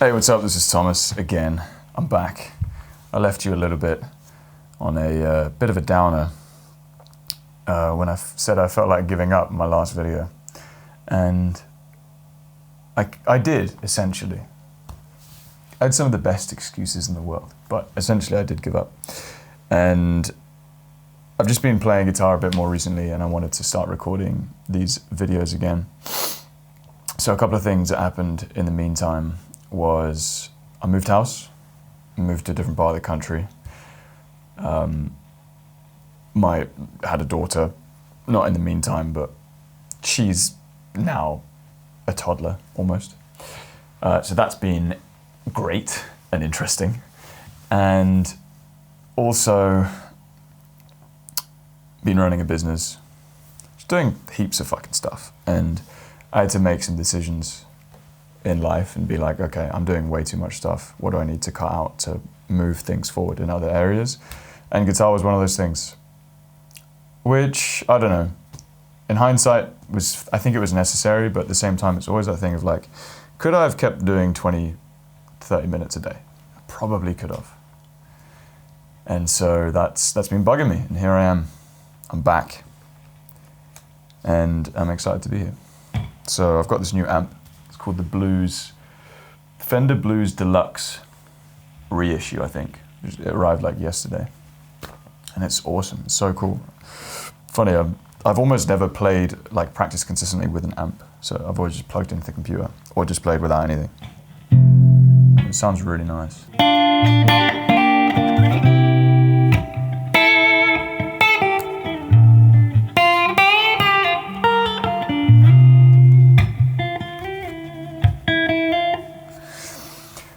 Hey, what's up? This is Thomas again. I'm back. I left you a little bit on a bit of a downer when I said I felt like giving up in my last video. And I did, essentially. I had some of the best excuses in the world, but essentially I did give up. And I've just been playing guitar a bit more recently, and I wanted to start recording these videos again. So a couple of things that happened in the meantime was I moved house, moved to a different part of the country. Had a daughter, not in the meantime, but she's now a toddler almost. So that's been great and interesting. And also been running a business, just doing heaps of fucking stuff. And I had to make some decisions in life and be like, okay, I'm doing way too much stuff. What do I need to cut out to move things forward in other areas? And guitar was one of those things, which, I don't know, in hindsight, I think it was necessary, but at the same time, it's always that thing of like, could I have kept doing 20, 30 minutes a day? I probably could have. And so that's been bugging me, and here I am. I'm back, and I'm excited to be here. So I've got this new amp. It's called the Fender Blues Deluxe reissue, I think. It arrived like yesterday, and it's awesome. It's so cool. Funny, I've almost never played, like, practice consistently with an amp. So I've always just plugged into the computer or just played without anything. It sounds really nice.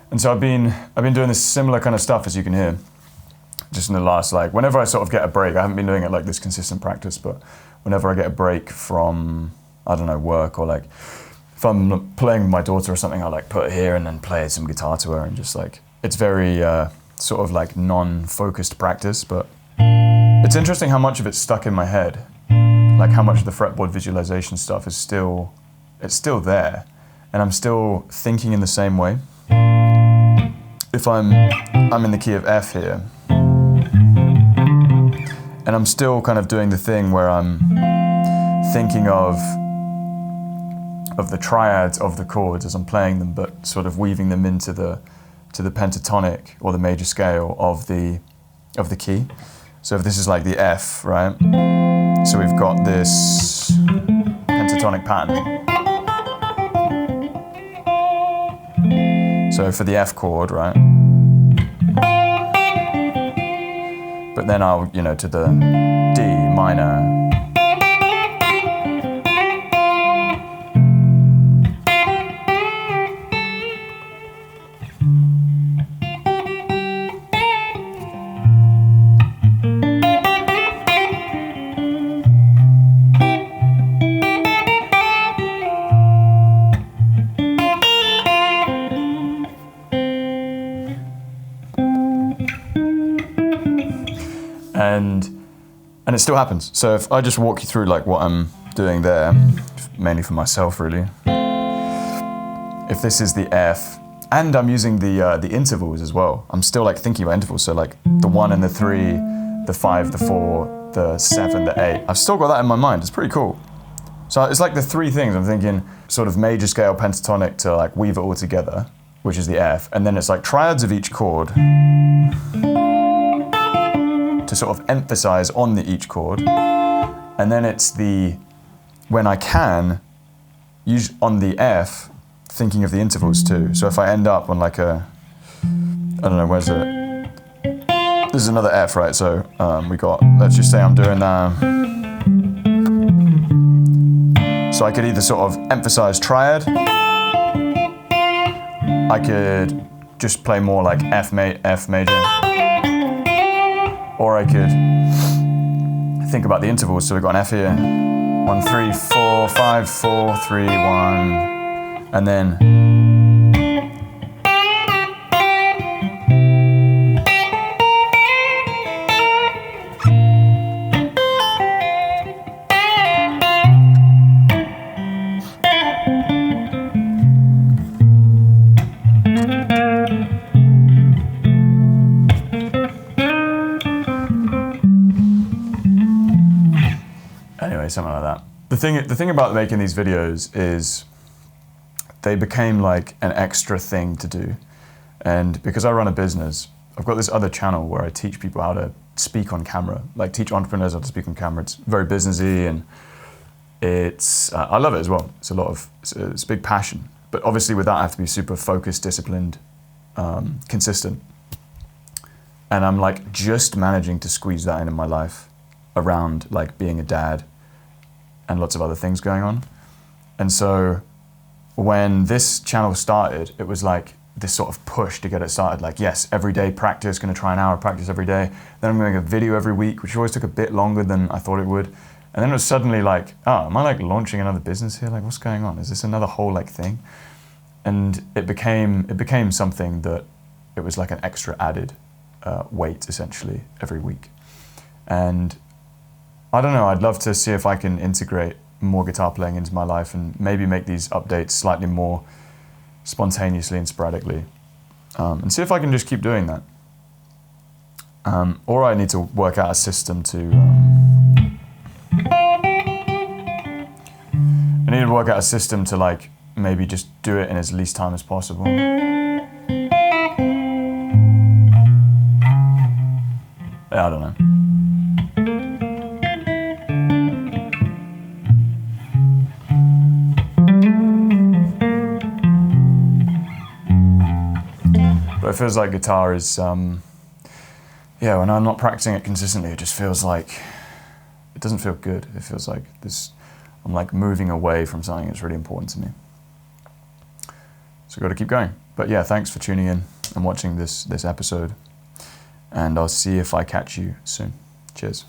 And so I've been doing this similar kind of stuff, as you can hear, just in the last, like, whenever I sort of get a break. I haven't been doing it like this consistent practice, but whenever I get a break from, I don't know, work, or like if I'm playing with my daughter or something, I'll like put it here and then play some guitar to her, and just like, it's very sort of like non-focused practice, but it's interesting how much of it's stuck in my head, like how much of the fretboard visualization stuff is still there, and I'm still thinking in the same way. If I'm in the key of F here, and I'm still kind of doing the thing where I'm thinking of the triads of the chords as I'm playing them, but sort of weaving them into the pentatonic or the major scale of the key. So if this is like the F, right? So we've got this pentatonic pattern. So for the F chord, right? But then I'll, to the D minor. And it still happens. So if I just walk you through like what I'm doing there, mainly for myself really. If this is the F, and I'm using the intervals as well. I'm still like thinking about intervals. So like the 1 and the 3, the 5, the 4, the 7, the 8. I've still got that in my mind. It's pretty cool. So it's like the three things I'm thinking, sort of major scale pentatonic to like weave it all together, which is the F. And then it's like triads of each chord, to sort of emphasize on each chord. And then it's when I can, use on the F, thinking of the intervals too. So if I end up on like I don't know, where's it? This is another F, right? So we got, let's just say I'm doing that. So I could either sort of emphasize triad, I could just play more like F major, or I could think about the intervals. So we've got an F here, 1, 3, 4, 5, 4, 3, 1, and then something like that. The thing about making these videos is they became like an extra thing to do. And because I run a business, I've got this other channel where I teach people how to speak on camera, like teach entrepreneurs how to speak on camera. It's very businessy, and it's I love it as well. It's a big passion. But obviously with that, I have to be super focused, disciplined, consistent. And I'm like just managing to squeeze that in my life around like being a dad and lots of other things going on. And so when this channel started, it was like this sort of push to get it started. Like, yes, every day practice, going to try an hour of practice every day. Then I'm going to make a video every week, which always took a bit longer than I thought it would. And then it was suddenly like, oh, am I like launching another business here? Like, what's going on? Is this another whole like thing? And it became something that it was like an extra added weight essentially every week. And I don't know, I'd love to see if I can integrate more guitar playing into my life and maybe make these updates slightly more spontaneously and sporadically, and see if I can just keep doing that. Or I need to work out a system to like maybe just do it in as least time as possible. I don't know. But it feels like guitar is, when I'm not practicing it consistently, it just feels like, it doesn't feel good. It feels like I'm like moving away from something that's really important to me. So I've got to keep going. But yeah, thanks for tuning in and watching this episode. And I'll see if I catch you soon. Cheers.